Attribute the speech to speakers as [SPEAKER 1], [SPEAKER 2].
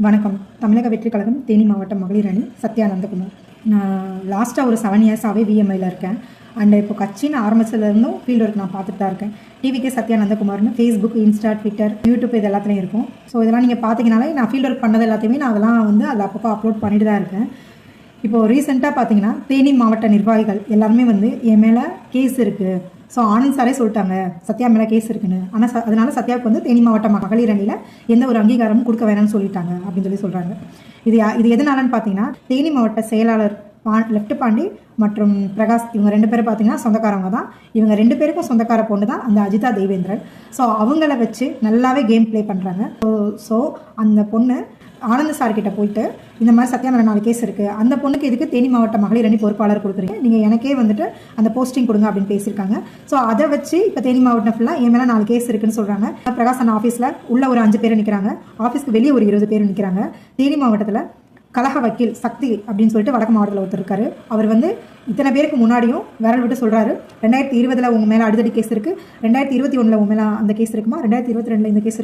[SPEAKER 1] வணக்கம். தமிழக வெற்றிக் கழகம் தேனி மாவட்ட மகளிர் அணி சத்யா நந்தகுமார். நான் லாஸ்ட்டாக ஒரு 7 இயர்ஸாகவே விஎம்ஐயில் இருக்கேன். அண்ட் இப்போ கட்சின்னு ஆரம்பிச்சதுலேருந்தும் ஃபீல்டு ஒர்க் நான் பார்த்துட்டு தான் இருக்கேன். டிவிகே சத்யா நந்தகுமார்னு ஃபேஸ்புக், இன்ஸ்டா, ட்விட்டர், யூடியூப் இது எல்லாத்துலேயும் இருக்கும். ஸோ இதெல்லாம் நீங்கள் பார்த்தீங்கனாலே நான் ஃபீல்டு ஒர்க் பண்ணது எல்லாத்தையுமே நான் அதெல்லாம் அதில் அப்பப்போ அப்லோட் பண்ணிட்டு தான் இருக்கேன். இப்போது ரீசெண்டாக பார்த்தீங்கன்னா தேனி மாவட்ட நிர்வாகிகள் எல்லாருமே என் மேலே கேஸ் இருக்குது. ஸோ ஆனந்த் சாரே சொல்லிட்டாங்க சத்யா மேலே கேஸ் இருக்குன்னு. ஆனால் அதனால சத்யாவுக்கு தேனி மாவட்ட மகளிர் அணியில் எந்த ஒரு அங்கீகாரமும் கொடுக்க வேணாம்னு சொல்லிட்டாங்க அப்படின்னு சொல்கிறாங்க. இது எதனாலன்னு பார்த்தீங்கன்னா தேனி மாவட்ட செயலாளர் லெஃப்ட் பாண்டி மற்றும் பிரகாஷ் இவங்க 2 பேரும் பார்த்தீங்கன்னா சொந்தக்காரவங்க தான். இவங்க 2 பேருக்கும் சொந்தக்கார பொண்ணு தான் அந்த அஜிதா தேவேந்திரன். ஸோ அவங்கள வச்சு நல்லாவே கேம் ப்ளே பண்ணுறாங்க. ஸோ அந்த பொண்ணு ஆனந்த் சார்கிட்ட போயிட்டு இந்த மாதிரி சத்யா மேலே 4 கேஸ் இருக்குது, அந்த பொண்ணுக்கு இதுக்கு தேனி மாவட்ட மகளிர் அணி பொறுப்பாளர் கொடுக்குறீங்க, நீங்கள் எனக்கே அந்த போஸ்டிங் கொடுங்க அப்படின்னு பேசியிருக்காங்க. ஸோ அதை வச்சு இப்போ தேனி மாவட்டம் ஃபுல்லாக என் மேலே 4 கேஸ் இருக்குன்னு சொல்கிறாங்க. பிரகாஷ் அண்ணா ஆஃபீஸில் உள்ள ஒரு 5 பேர் நிற்கிறாங்க, ஆஃபீஸ்க்கு வெளியே ஒரு 20 பேர் நிற்கிறாங்க. தேனி மாவட்டத்தில் கழக வக்கீல் சக்தி அப்படின்னு சொல்லிட்டு வடக்கு மாவட்டத்தில் ஒருத்தர் இருக்காரு. அவர் இத்தனை பேருக்கு முன்னாடியும் விரல் விட்டு சொல்கிறாரு 2020 உங்கள் மேலே அடிதடி கேஸ் இருக்குது, 2021 உங்கள் மேலே அந்த கேஸ் இருக்குமா, 2022 இந்த கேஸ்